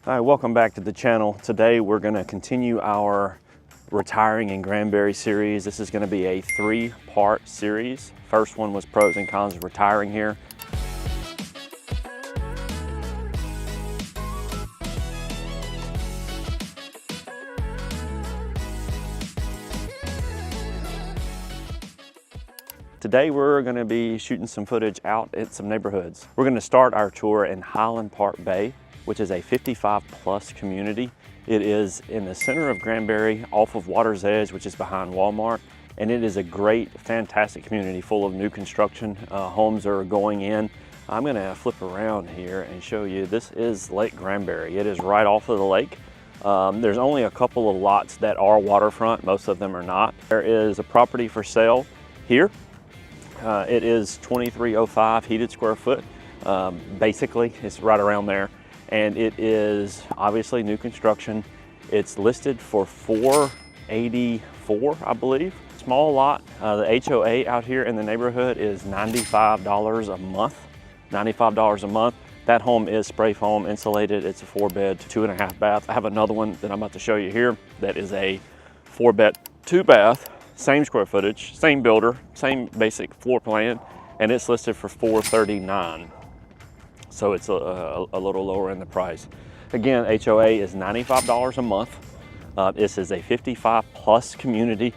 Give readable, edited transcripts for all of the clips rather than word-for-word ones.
All right, welcome back to the channel. Today we're going to continue our retiring in Granbury series. This is going to be a 3-part series. First one was pros and cons of retiring here. Today we're going to be shooting some footage out at some neighborhoods. We're going to start our tour in Highland Park Bay, which is a 55+ community. It is in the center of Granbury, off of Water's Edge, which is behind Walmart. And it is a great, fantastic community full of new construction. Homes are going in. I'm gonna flip around here and show you, this is Lake Granbury. It is right off of the lake. There's only a couple of lots that are waterfront, most of them are not. There is a property for sale here. It is 2305 heated square foot. Basically, it's right around there. And it is obviously new construction. It's listed for $484, I believe. Small lot. The HOA out here in the neighborhood is $95 a month. $95 a month. That home is spray foam insulated. It's a 4-bed, 2.5 bath. I have another one that I'm about to show you here that is a 4-bed, 2-bath, same square footage, same builder, same basic floor plan, and it's listed for $439. So it's a little lower in the price. Again, HOA is $95 a month. This is a 55+ community,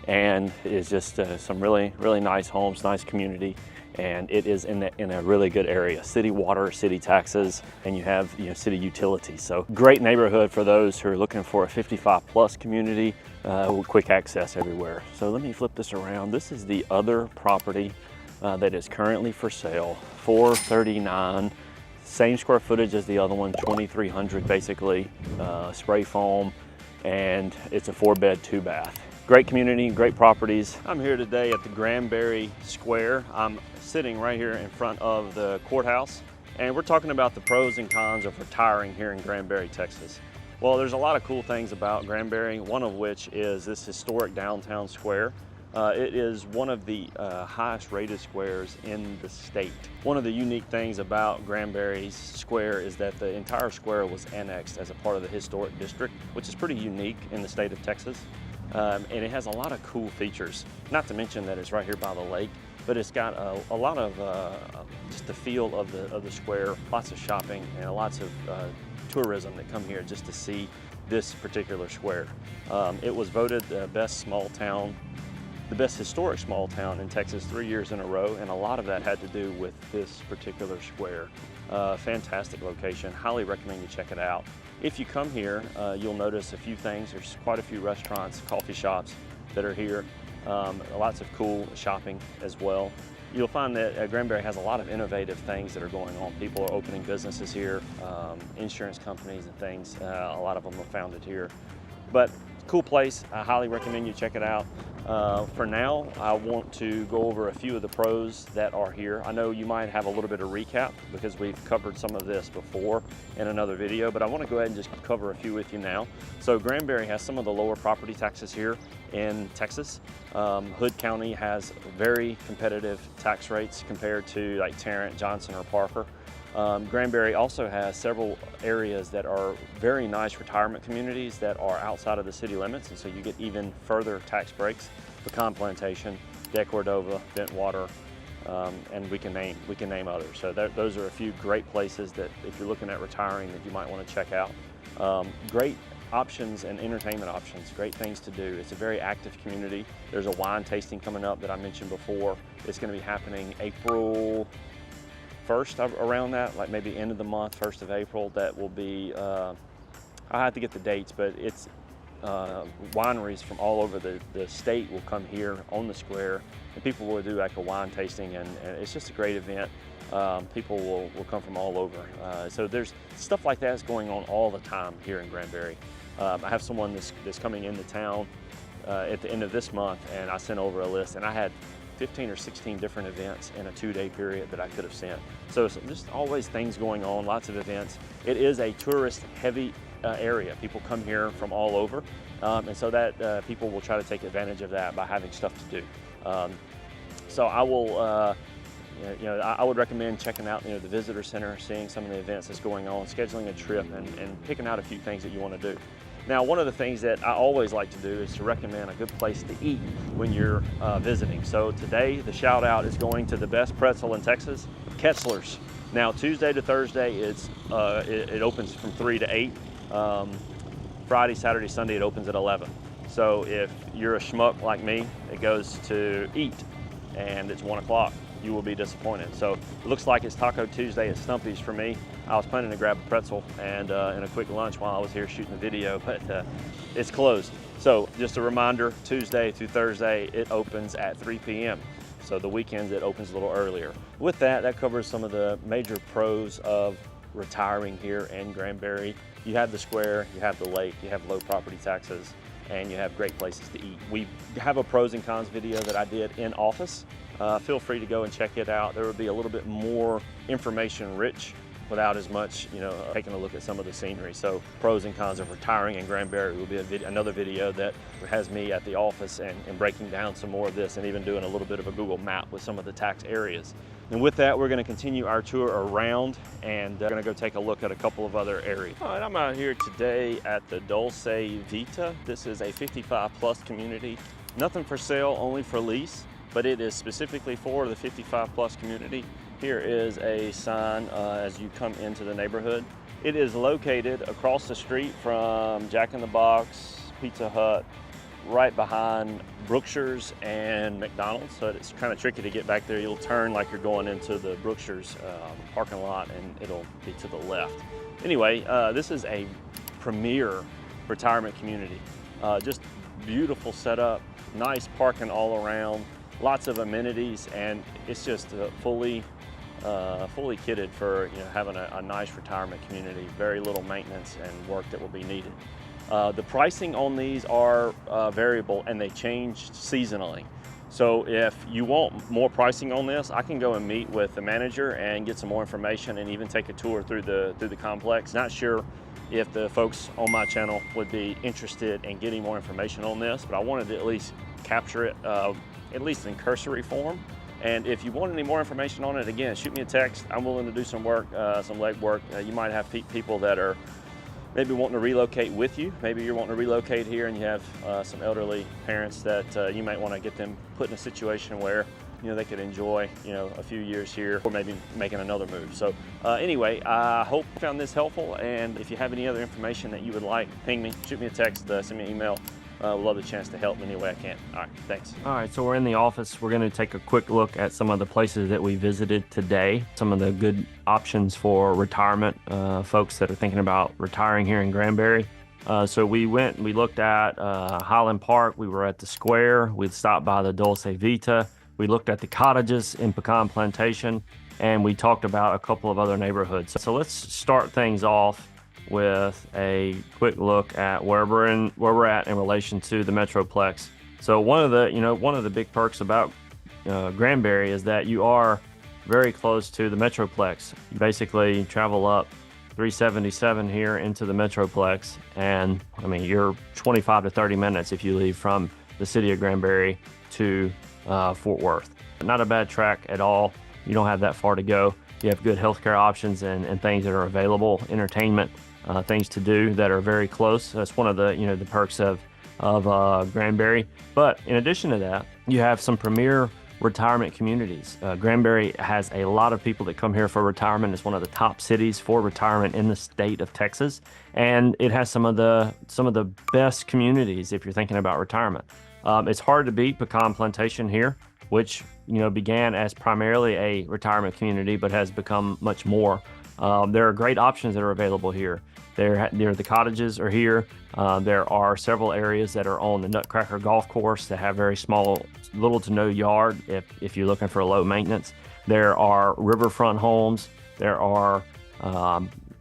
and it's just some really nice homes, nice community, and it is in a really good area. City water, city taxes, and you have city utilities. So great neighborhood for those who are looking for a 55+ community with quick access everywhere. So let me flip this around. This is the other property that is currently for sale, $439. Same square footage as the other one, 2,300 basically, spray foam, and it's a 4-bed, 2-bath. Great community, great properties. I'm here today at the Granbury Square. I'm sitting right here in front of the courthouse, and we're talking about the pros and cons of retiring here in Granbury, Texas. Well, there's a lot of cool things about Granbury, one of which is this historic downtown square. It is one of the highest rated squares in the state. One of the unique things about Granbury's square is that the entire square was annexed as a part of the historic district, which is pretty unique in the state of Texas. And it has a lot of cool features, not to mention that it's right here by the lake, but it's got a lot of just the feel of the square, lots of shopping and lots of tourism that come here just to see this particular square. It was voted the best small town, the best historic small town in Texas 3 years in a row, and a lot of that had to do with this particular square. Fantastic location, highly recommend you check it out. If you come here, you'll notice a few things. There's quite a few restaurants, coffee shops that are here, lots of cool shopping as well. You'll find that Granbury has a lot of innovative things that are going on. People are opening businesses here, insurance companies and things. A lot of them are founded here. But cool place, I highly recommend you check it out. For now, I want to go over a few of the pros that are here. I know you might have a little bit of recap because we've covered some of this before in another video, but I want to go ahead and just cover a few with you now. So Granbury has some of the lower property taxes here in Texas. Hood County has very competitive tax rates compared to like Tarrant, Johnson, or Parker. Granbury also has several areas that are very nice retirement communities that are outside of the city limits, and so you get even further tax breaks. Pecan, Plantation, Decordova, Bentwater, and we can name others. So those are a few great places that if you're looking at retiring that you might want to check out. Great options and entertainment options, great things to do. It's a very active community. There's a wine tasting coming up that I mentioned before. It's going to be happening April 1st, around that, like maybe end of the month, 1st of April. That will be, I have to get the dates, but it's wineries from all over the state will come here on the square, and people will do like a wine tasting, and it's just a great event. People will come from all over. So there's stuff like that is going on all the time here in Granbury. I have someone that's coming into town at the end of this month, and I sent over a list, and I had 15 or 16 different events in a 2-day period that I could have sent. So it's just always things going on, lots of events. It is a tourist heavy area. People come here from all over, and so that people will try to take advantage of that by having stuff to do. So I will I would recommend checking out the visitor center, seeing some of the events that's going on, scheduling a trip, and picking out a few things that you want to do. Now, one of the things that I always like to do is to recommend a good place to eat when you're visiting. So today, the shout out is going to the best pretzel in Texas, Ketzler's. Now, Tuesday to Thursday, it opens from 3 to 8. Friday, Saturday, Sunday, it opens at 11. So if you're a schmuck like me, it goes to eat, and it's 1 o'clock. You will be disappointed. So it looks like it's Taco Tuesday at Stumpy's for me. I was planning to grab a pretzel and a quick lunch while I was here shooting the video, but it's closed. So just a reminder, Tuesday through Thursday, it opens at 3 p.m. So the weekends, it opens a little earlier. With that, that covers some of the major pros of retiring here in Granbury. You have the square, you have the lake, you have low property taxes, and you have great places to eat. We have a pros and cons video that I did in office. Feel free to go and check it out. There will be a little bit more information rich without as much, taking a look at some of the scenery. So pros and cons of retiring in Granbury will be another video that has me at the office and breaking down some more of this, and even doing a little bit of a Google map with some of the tax areas. And with that, we're going to continue our tour around, and we're going to go take a look at a couple of other areas. All right, I'm out here today at the Dolce Vita. This is a 55+ community. Nothing for sale, only for lease, but it is specifically for the 55+ community. Here is a sign as you come into the neighborhood. It is located across the street from Jack in the Box, Pizza Hut, right behind Brookshire's and McDonald's. So it's kind of tricky to get back there. You'll turn like you're going into the Brookshire's parking lot, and it'll be to the left. Anyway, this is a premier retirement community. Just beautiful setup, nice parking all around, lots of amenities, and it's just fully kitted for having a nice retirement community. Very little maintenance and work that will be needed. The pricing on these are variable, and they change seasonally. So if you want more pricing on this, I can go and meet with the manager and get some more information, and even take a tour through the complex. Not sure if the folks on my channel would be interested in getting more information on this, but I wanted to at least capture it, at least in cursory form. And if you want any more information on it, again, shoot me a text. I'm willing to do some work, some legwork. You might have people that are maybe wanting to relocate with you. Maybe you're wanting to relocate here, and you have some elderly parents that you might want to get them put in a situation where they could enjoy a few years here, or maybe making another move. So anyway, I hope you found this helpful, and if you have any other information that you would like, ping me, shoot me a text, send me an email. We'll love the chance to help in any way I can. All right, thanks. All right, so we're in the office. We're going to take a quick look at some of the places that we visited today, some of the good options for retirement, folks that are thinking about retiring here in Granbury. So we looked at Highland Park. We were at the Square. We stopped by the Dolce Vita. We looked at the Cottages in Pecan Plantation, and we talked about a couple of other neighborhoods. So let's start things off with a quick look at where we're at in relation to the Metroplex. So one of the big perks about Granbury is that you are very close to the Metroplex. You basically travel up 377 here into the Metroplex, and I mean, you're 25 to 30 minutes if you leave from the city of Granbury to Fort Worth. Not a bad track at all. You don't have that far to go. You have good healthcare options and things that are available, entertainment, things to do that are very close. That's one of the the perks of Granbury. But in addition to that, you have some premier retirement communities. Granbury has a lot of people that come here for retirement. It's one of the top cities for retirement in the state of Texas, and it has some of the best communities if you're thinking about retirement. It's hard to beat Pecan Plantation here, which began as primarily a retirement community but has become much more. There are great options that are available here. The cottages are here. There are several areas that are on the Nutcracker Golf Course that have very small, little to no yard if you're looking for low maintenance. There are riverfront homes. There are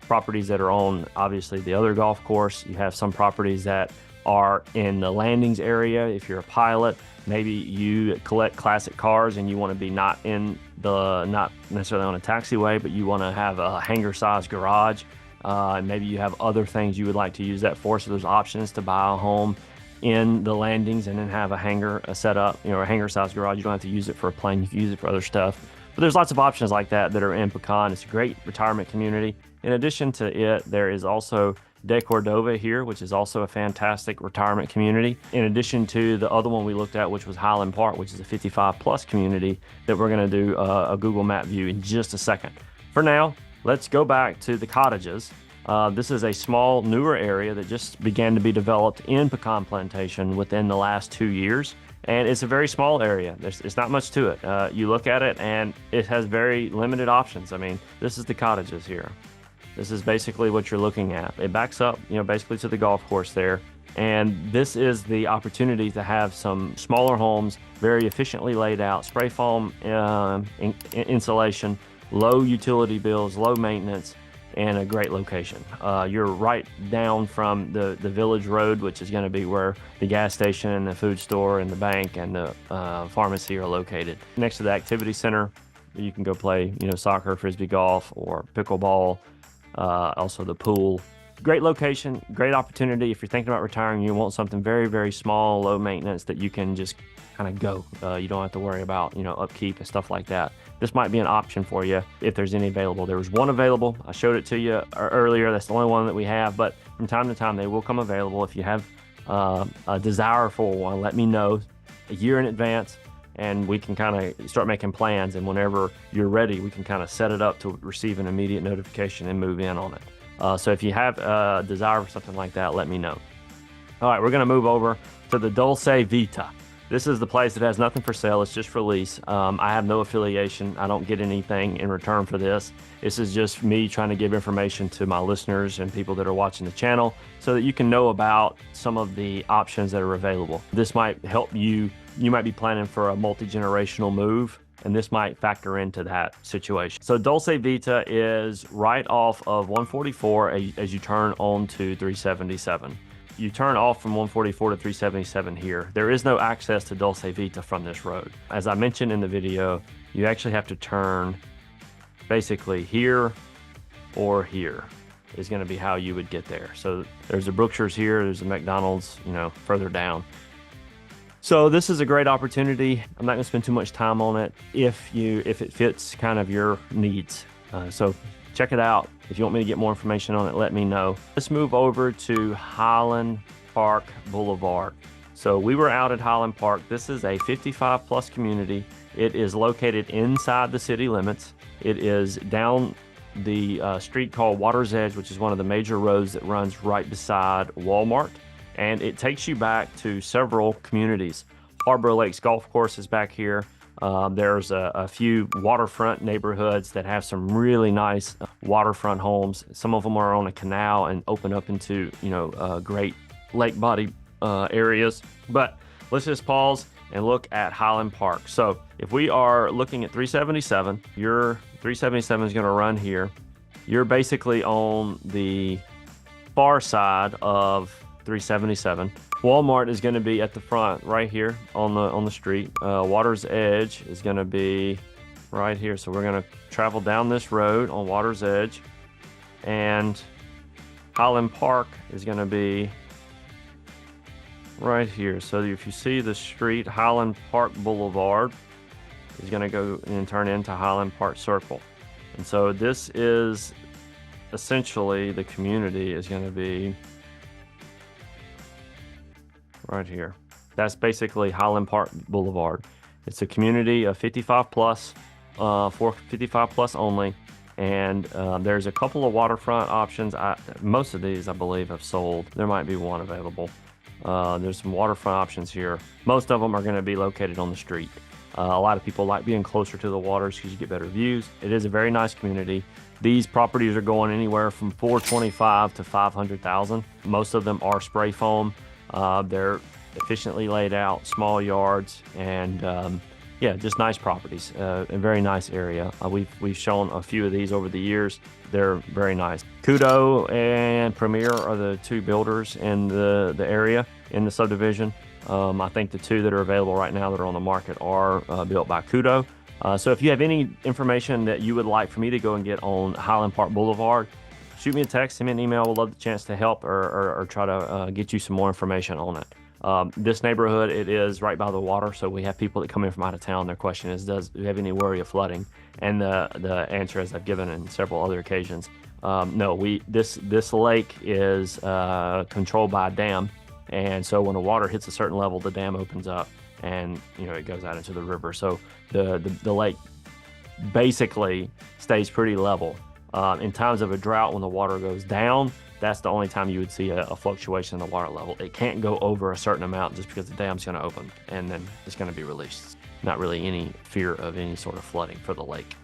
properties that are on, obviously, the other golf course. You have some properties that are in the landings area. If you're a pilot, maybe you collect classic cars and you want to be not necessarily on a taxiway, but you want to have a hangar-sized garage. Maybe you have other things you would like to use that for. So there's options to buy a home in the landings and then have a hangar set up, a hangar-sized garage. You don't have to use it for a plane. You can use it for other stuff. But there's lots of options like that that are in Pecan. It's a great retirement community. In addition to it, there is also Decordova here, which is also a fantastic retirement community. In addition to the other one we looked at, which was Highland Park, which is a 55 plus community that we're going to do a Google map view in just a second. For now, let's go back to the Cottages. This is a small, newer area that just began to be developed in Pecan Plantation within the last 2 years. And it's a very small area. It's not much to it. You look at it and it has very limited options. I mean, this is the Cottages here. This is basically what you're looking at. It backs up, basically to the golf course there. And this is the opportunity to have some smaller homes, very efficiently laid out, spray foam insulation, low utility bills, low maintenance, and a great location. You're right down from the village road, which is going to be where the gas station and the food store and the bank and the pharmacy are located. Next to the activity center, you can go play, soccer, frisbee golf, or pickleball. Also the pool. Great location, great opportunity. If you're thinking about retiring, you want something very, very small, low maintenance that you can just kind of go. You don't have to worry about, upkeep and stuff like that. This might be an option for you if there's any available. There was one available. I showed it to you earlier. That's the only one that we have, but from time to time they will come available. If you have a desire for one, let me know a year in advance, and we can kind of start making plans, and whenever you're ready, we can kind of set it up to receive an immediate notification and move in on it. So if you have a desire for something like that, let me know. All right, we're gonna move over to the Dolce Vita. This is the place that has nothing for sale. It's just for lease. I have no affiliation. I don't get anything in return for this. This is just me trying to give information to my listeners and people that are watching the channel so that you can know about some of the options that are available. This might help you. You might be planning for a multi-generational move, and this might factor into that situation. So Dolce Vita is right off of 144 as you turn on to 377. You turn off from 144 to 377 here. There is no access to Dolce Vita from this road. As I mentioned in the video, you actually have to turn basically here or here is going to be how you would get there. So there's a Brookshire's here, there's a McDonald's, further down. So this is a great opportunity. I'm not going to spend too much time on it if it fits kind of your needs. So check it out. If you want me to get more information on it, let me know. Let's move over to Highland Park Boulevard. So we were out at Highland Park. This is a 55 plus community. It is located inside the city limits. It is down the street called Water's Edge, which is one of the major roads that runs right beside Walmart. And it takes you back to several communities. Harbor Lakes Golf Course is back here. There's a few waterfront neighborhoods that have some really nice waterfront homes. Some of them are on a canal and open up into, great lake body areas. But let's just pause and look at Highland Park. So if we are looking at 377, your 377 is going to run here. You're basically on the far side of 377. Walmart is going to be at the front right here on the street. Water's Edge is going to be right here. So we're going to travel down this road on Water's Edge, and Highland Park is going to be right here. So if you see the street, Highland Park Boulevard is going to go and turn into Highland Park Circle. And so this is essentially the community is going to be right here. That's basically Highland Park Boulevard. It's a community of 55 plus, for 55 plus only. And there's a couple of waterfront options. Most of these, I believe, have sold. There might be one available. There's some waterfront options here. Most of them are going to be located on the street. A lot of people like being closer to the waters because you get better views. It is a very nice community. These properties are going anywhere from $425,000 to $500,000. Most of them are spray foam. They're efficiently laid out, small yards, and yeah, just nice properties. A very nice area. We've shown a few of these over the years. They're very nice. Kudo and Premier are the two builders in the area, in the subdivision. I think the two that are available right now that are on the market are built by Kudo. So if you have any information that you would like for me to go and get on Highland Park Boulevard, shoot me a text, send me an email. We'll love the chance to help or try to get you some more information on it. This neighborhood, it is right by the water, so we have people that come in from out of town. Their question is, do you have any worry of flooding? And the answer, as I've given in several other occasions, no. This lake is controlled by a dam, and so when the water hits a certain level, the dam opens up, and it goes out into the river. So the lake basically stays pretty level. In times of a drought, when the water goes down, that's the only time you would see a fluctuation in the water level. It can't go over a certain amount just because the dam's going to open and then it's going to be released. Not really any fear of any sort of flooding for the lake.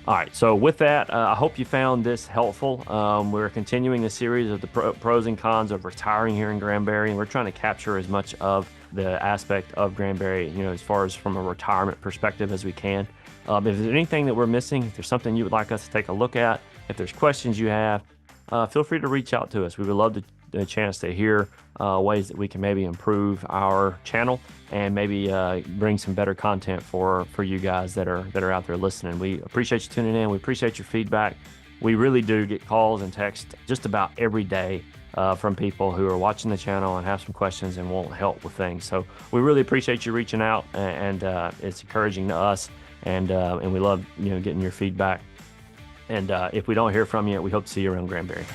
All right, so with that, I hope you found this helpful. We're continuing a series of the pros and cons of retiring here in Granbury, and we're trying to capture as much of the aspect of Granbury, as far as from a retirement perspective as we can. If there's anything that we're missing, if there's something you would like us to take a look at, if there's questions you have, feel free to reach out to us. We would love the chance to hear ways that we can maybe improve our channel and maybe bring some better content for you guys that are out there listening. We appreciate you tuning in. We appreciate your feedback. We really do get calls and texts just about every day from people who are watching the channel and have some questions and want help with things. So we really appreciate you reaching out, and it's encouraging to us, and we love getting your feedback. And if we don't hear from you, we hope to see you around Granbury.